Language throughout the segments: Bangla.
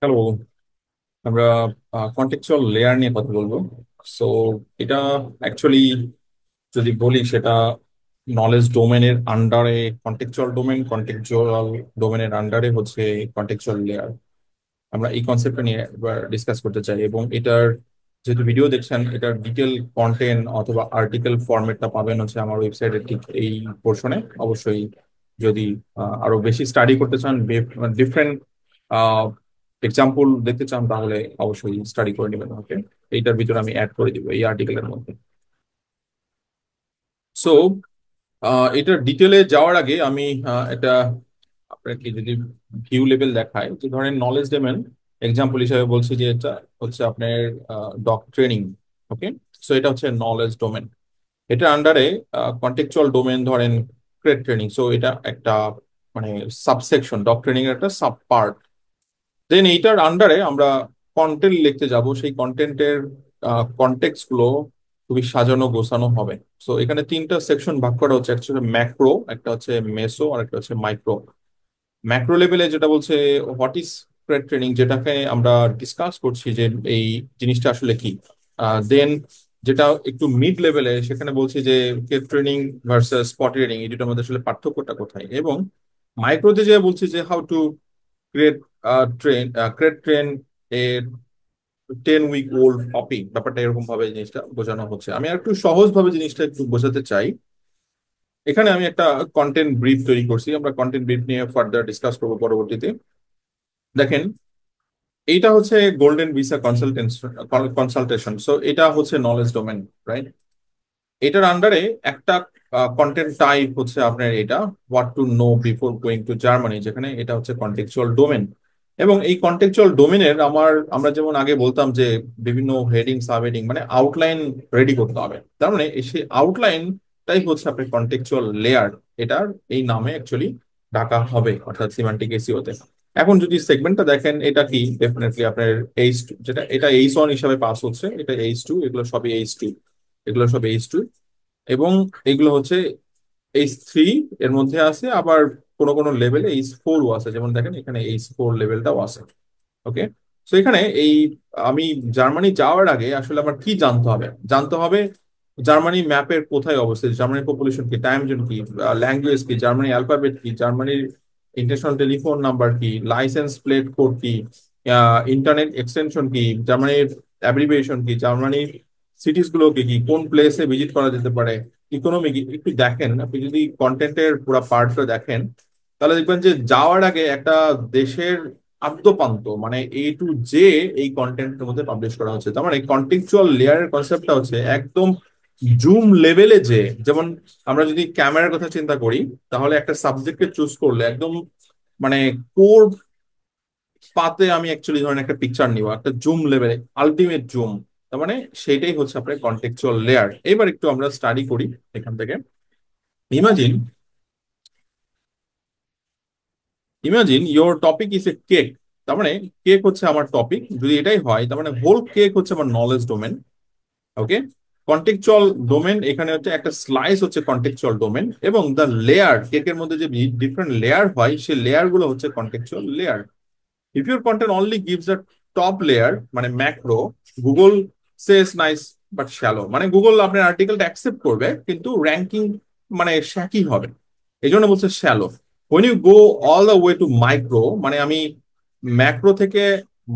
হ্যালো। আমরা কন্টেক্সচুয়াল লেয়ার নিয়ে কথা বলবো। সো এটা অ্যাকচুয়ালি যদি বলি সেটা নলেজ ডোমেনের আন্ডারে কন্টেক্সচুয়াল ডোমেনের আন্ডারে হচ্ছে কন্টেক্সচুয়াল লেয়ার। আমরা এই কনসেপ্টটা নিয়ে এবার ডিসকাস করতে চাই, এবং এটার যেহেতু ভিডিও দেখছেন, এটার ডিটেল কন্টেন্ট অথবা আর্টিকেল ফরম্যাটটা পাবেন হচ্ছে আমার ওয়েবসাইটের ঠিক এই পোর্শনে। অবশ্যই যদি আরো বেশি স্টাডি করতে চান, ডিফারেন্ট এক্সাম্পল দেখতে চান, তাহলে অবশ্যই স্টাডি করে নেবেন। ওকে, এইটার ভিতরে আমি অ্যাড করে দিব এই আর্টিকেলের মধ্যে। সো এটার ডিটেলে যাওয়ার আগে আমি একটা আপনাকে যদি ভিউ লেভেল দেখায়, যে ধরেন নলেজ ডোমেন এক্সাম্পল হিসেবে বলছি যে এটা হচ্ছে আপনার ডক ট্রেনিং। ওকে, সো এটা হচ্ছে নলেজ ডোমেন। এটা আন্ডারে কন্টেকচুয়াল ডোমেন ধরেন ক্রেড ট্রেনিং। সো এটা একটা মানে সাবসেকশন, ডক ট্রেনিং এর একটা সাব পার্ট। দেন এইটার আন্ডারে আমরা কন্টেন্ট লিখতে যাব, সেই কন্টেন্টের কন্টেক্সট গুলো খুবই সাজানো গোছানো হবে। সো এখানে তিনটা সেকশন ভাগ করা হচ্ছে, একটা হচ্ছে ম্যাক্রো, একটা হচ্ছে মেসো, আর একটা হচ্ছে মাইক্রো। ম্যাক্রো লেভেলে যেটা বলছে হোয়াট ইজ থ্রেড ট্রেনিং, যেটাকে আমরা ডিসকাস করছি যে এই জিনিসটা আসলে কি। দেন যেটা একটু মিড লেভেলে, সেখানে বলছি যে কেপ ট্রেনিং ভার্সেস স্পট ট্রেনিং, এই দুটোর মধ্যে আসলে পার্থক্যটা কোথায়। এবং মাইক্রোতে যে বলছি যে how to create create train a 10 week old copy, ব্যাপারটা এরকম ভাবে জিনিসটা বোঝানো হচ্ছে। আমি আর একটু সহজ ভাবে জিনিসটা একটু বোঝাতে চাই। এখানে আমি একটা কন্টেন্ট ব্রিফ তৈরি করছি, আমরা কন্টেন্ট ব্রিফ নিয়ে ফার্দার ডিসকাস করবো পরবর্তীতে। দেখেন, এইটা হচ্ছে গোল্ডেন ভিসা কনসালটেশন। সো এটা হচ্ছে নলেজ ডোমেন, রাইট? এটার আন্ডারে একটা কন্টেন্ট টাইপ হচ্ছে আপনার এটা what to know before going to Germany, যেখানে এটা হচ্ছে কন্টেক্সচুয়াল ডোমেন। এবং এই কন্টেক্সচুয়াল ডোমেনের আমরা যেমন আগে বলতাম যে বিভিন্ন হেডিং সাব হেডিং মানে আউটলাইন রেডি করতে হবে, তার মানে সেই আউটলাইনটাই হচ্ছে আপনার কন্টেক্সচুয়াল লেয়ার। এটার এই নামে অ্যাকচুয়ালি ডাকা হবে, অর্থাৎ সিমান্টিক এসইওতে। এখন যদি সেগমেন্টটা দেখেন, এটা কি ডেফিনেটলি আপনার H2, যেটা এটা H1 হিসাবে পাস হচ্ছে, এটা H2, এগুলো সবই H2, এগুলো সব H2। এবং এগুলো হচ্ছে H3 এর মধ্যে আছে, আবার কোনো কোনো লেভেলে H4ও আছে, যেমন দেখেন এখানে H4 লেভেলটাও আছে। ওকে, তো এখানে এই আমি জার্মানি যাওয়ার আগে আসলে আমার কি জানতে হবে? জানতে হবে জার্মানি ম্যাপের কোথায় অবস্থিত, জার্মানির পপুলেশন কি, টাইম জোন কি, ল্যাঙ্গুয়েজ কি, জার্মানি অ্যালফাবেট কি, জার্মানির ইন্টারন্যাশনাল টেলিফোন নাম্বার কি, লাইসেন্স প্লেট কোড কি, ইন্টারনেট এক্সটেনশন কি, জার্মানির অ্যাব্রিভিয়েশন কি, জার্মানির সিটিজ গুলো কি কি, কোন প্লেসে ভিজিট করা যেতে পারে, ইকোনমি কি। একটু দেখেন, আপনি যদি কন্টেন্টের পুরো পার্টটা দেখেন, তাহলে দেখবেন যে যাওয়ার আগে একটা দেশের আদ্যপান্ত মানে A to Z এই কন্টেন্টের মধ্যে পাবলিশ করা হচ্ছে। তার মানে কন্টেক্সচুয়াল লেয়ারের কনসেপ্টটা হচ্ছে একদম জুম লেভেলে। যে যেমন আমরা যদি ক্যামেরার কথা চিন্তা করি, তাহলে একটা সাবজেক্টকে চুজ করলে একদম মানে কোর পাতে আমি অ্যাকচুয়ালি ধরেন একটা পিকচার নিব একটা জুম লেভেলে, আলটিমেট জুম। তার মানে সেইটাই হচ্ছে আপনার কন্টেক্সচুয়াল লেয়ার। এবার একটু আমরা স্টাডি করি এখান থেকে। Imagine imagine your topic is a cake. তার মানে কেক হচ্ছে আমার টপিক, যদি এটাই হয় তার মানে হোল কেক হচ্ছে আমার নলেজ ডোমেন। ওকে, কন্টেক্সচুয়াল ডোমেন এখানে হচ্ছে একটা স্লাইস হচ্ছে কন্টেক্সচুয়াল ডোমেন, এবং দ্য লেয়ার কেকের মধ্যে যে ডিফারেন্ট লেয়ার হয়, সেই লেয়ার গুলো হচ্ছে contextual layer. If your content only gives a top layer মানে macro, Google says nice but shallow, মানে গুগল আপনার আর্টিকেলটা অ্যাকসেপ্ট করবে কিন্তু র্যাঙ্কিং মানে শ্যাকি হবে, এই জন্য বলছে shallow. when you go all the way to micro, মানে আমি ম্যাক্রো থেকে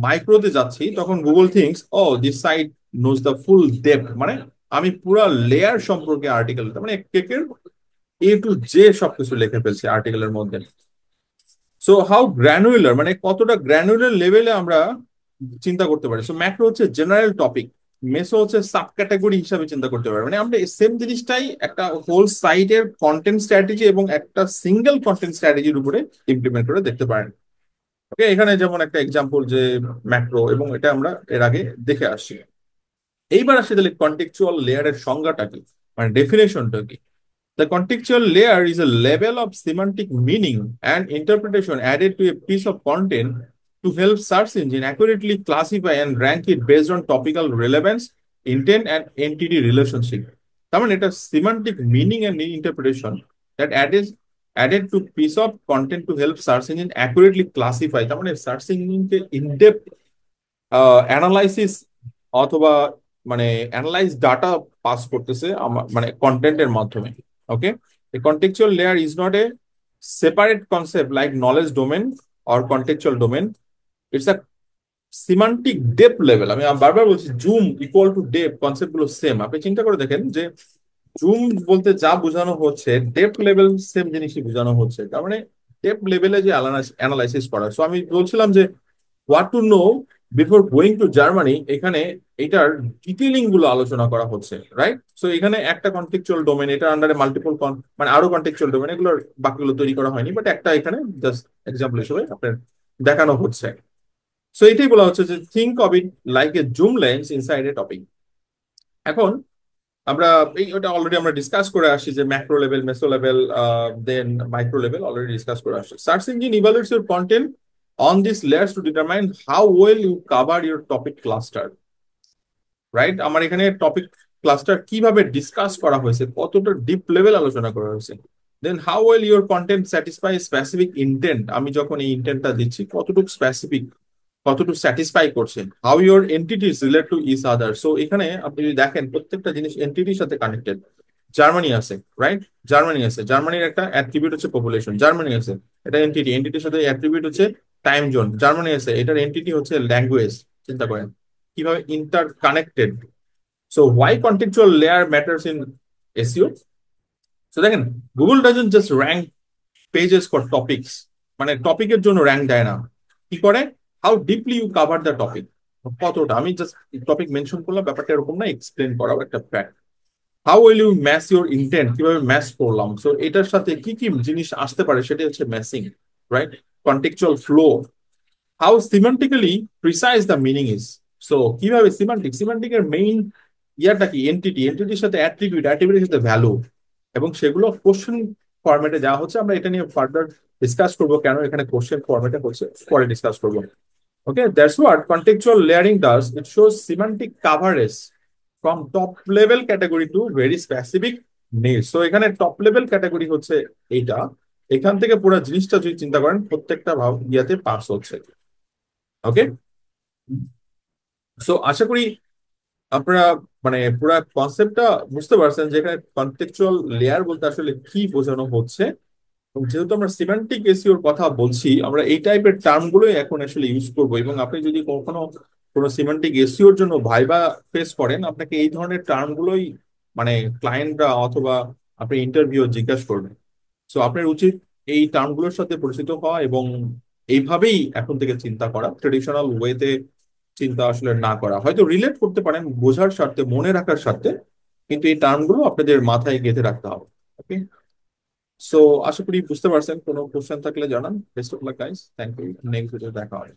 মাইক্রোতে যাচ্ছি, তখন গুগল থিংস ও this site knows the full depth, মানে আমি পুরা লেয়ার সম্পর্কে আর্টিকেল, মানে কেকের A to Z সবকিছু লিখে ফেলছে আর্টিকেলের মধ্যে। সো হাউ গ্র্যানুলার, মানে কতটা গ্র্যানুলার লেভেলে আমরা চিন্তা করতে পারি। সো ম্যাক্রো হচ্ছে জেনারেল টপিক, মেসো হচ্ছে সাব ক্যাটাগরি হিসাবে চিন্তা করতে পারি। মানে আমরা সেম জিনিসটাই একটা হোল সাইটের কন্টেন্ট স্ট্র্যাটেজি এবং একটা সিঙ্গেল কন্টেন্ট স্ট্র্যাটেজির উপরে ইমপ্লিমেন্ট করে দেখতে পারেন। ওকে, এখানে যেমন একটা এক্সাম্পল যে ম্যাক্রো, এবং এটা আমরা এর আগে দেখে আসছি। এইবার আসি তাহলে কন্টেক্সচুয়াল লেয়ারের সংজ্ঞাটা কি, মানে ডেফিনেশনটা কি। The contextual layer is a level of semantic meaning and interpretation added to a piece of content to help search engine accurately classify and rank it based on topical relevance, intent, and entity relationship. তার মানে এটা semantic meaning and interpretation that adds added to piece of content to help search engine accurately classify, তার মানে সার্চ ইঞ্জিনকে ইনডেপথ অ্যানালাইসিস অথবা মানে অ্যানালাইজ ডাটা পাস করতেছে মানে কন্টেন্টের মাধ্যমে। Okay, a contextual layer is not a separate concept like knowledge domain or contextual domain, it's a semantic deep level. আমি বারবার বলছি zoom equal to deep, concept গুলো সেম। আপনি চিন্তা করে দেখেন যে জুম বলতে যা বোঝানো হচ্ছে ডেপ লেভেল সেম জিনিসই বোঝানো হচ্ছে, তার মানে ডেপ লেভেলে যে অ্যানালাইসিস করা। সো আমি বলছিলাম যে what to know before going to Germany, এখানে এটার ডিটেলিং গুলো আলোচনা করা হচ্ছে, রাইট? সো এখানে একটা কন্টেক্সচুয়াল ডোমেন, এটার আন্ডারে মাল্টিপল মানে আরো কন্টেক্সচুয়াল ডোমেন, এগুলোর বাকিগুলো তৈরি করা হয়নি, বাট একটা এখানে জাস্ট এক্সাম্পল হিসেবে আপনার দেখানো হচ্ছে। সো এটাই বলা হচ্ছে যে think of it like a zoom lens inside A topic. এখন আমরা এই ওটা অলরেডি আমরা ডিসকাস করে আসছি যে macro level, meso level, then micro level already discuss করে আসছি। Search engine evaluates your content on this layers to determine how well you cover your topic cluster, right? আমার এখানে টপিক ক্লাস্টার কিভাবে ডিসকাস করা হয়েছে, কতটা ডিপ লেভেল আলোচনা করা হয়েছে। Then how well your content satisfy specific intent, আমি যখন এই ইন্টেন্টটা দিচ্ছি কতটুকু স্পেসিফিক, কতটুকু স্যাটিসফাই করছে। How your entities relate to each other, so এখানে আপনি যদি দেখেন প্রত্যেকটা জিনিস এন্টিটির সাথে কানেক্টেড। জার্মানি আছে, রাইট? জার্মানি আছে, জার্মানির একটা অ্যাট্রিবিউট হচ্ছে পপুলেশন। জার্মানি আছে, এটা এন্টিটি, এন্টিটির সাথে অ্যাট্রিবিউট হচ্ছে টাইম জোন। জার্মানি আছে, এটার এন্টিটি হচ্ছে ল্যাঙ্গুয়েজ। চিন্তা করেন কিভাবে interconnected. So why contextual layer matters in SEO. So দেখেন, Google doesn't just rank pages for topics, মানে টপিকের জন্য র্যাঙ্ক দেয় না। কি করে? How deeply you cover the topic, কতটা। আমি জাস্ট টপিক মেনশন করলাম, ব্যাপারটা এরকম না, এক্সপ্লেন করাও একটা fact. How will you match your intent, কিভাবে ম্যাচ করলাম, সো এটার সাথে কি কি জিনিস আসতে পারে সেটা হচ্ছে matching, right? Contextual flow, how semantically precise the meaning is. So কিভাবে সিমেন্টিকের মেইন ইয়াটা কি, এন্টিটি, এন্টিটির সাথে অ্যাট্রিবিউট, অ্যাট্রিবিউটের সাথে ভ্যালু, এবং সেগুলো কোশ্চেন ফরম্যাটে দেওয়া হচ্ছে। আমরা এটা নিয়ে ফার্দার ডিসকাস করবো, কেন এখানে কোশ্চেন ফরম্যাটে হচ্ছে, পরে ডিসকাস করবো। Okay, that's what contextual layering does. It shows semantic coverage from top level category to very specific needs. So এখানে টপ লেভেল ক্যাটাগরি হচ্ছে এইটা, এখান থেকে পুরো জিনিসটা যদি চিন্তা করেন প্রত্যেকটা ভাব ইয়াতে পাস হচ্ছে। ওকে, সো আশা করি আপনারা মানে পুরো কনসেপ্টটা বুঝতে পারছেন যে এখানে কন্টেক্সচুয়াল লেয়ার বলতে আসলে কি বোঝানো হচ্ছে। এবং যেহেতু আমরা সিমেন্টিক এসইওর কথা বলছি, আমরা এই টাইপের টার্ম গুলোই এখন আসলে ইউজ করবো। এবং আপনি যদি কখনো কোনো সিমেন্টিক এসইওর জন্য ভাইবা ফেস করেন, আপনাকে এই ধরনের টার্ম গুলোই মানে ক্লায়েন্টরা অথবা আপনি ইন্টারভিউ জিজ্ঞাসা করবেন। সো আপনার উচিত এই টার্ম গুলোর সাথে পরিচিত হওয়া এবং এইভাবেই এখন থেকে চিন্তা করা, ট্রেডিশনাল ওয়েতে চিন্তা আসলে না করা। হয়তো রিলেট করতে পারেন বোঝার স্বার্থে, মনে রাখার স্বার্থে, কিন্তু এই টার্ম গুলো আপনাদের মাথায় গেঁথে রাখতে হবে। ওকে, সো আশা করি বুঝতে পারছেন। কোনো কোশ্চেন থাকলে জানান। Best of luck guys, thank you, next video দেখা হবে।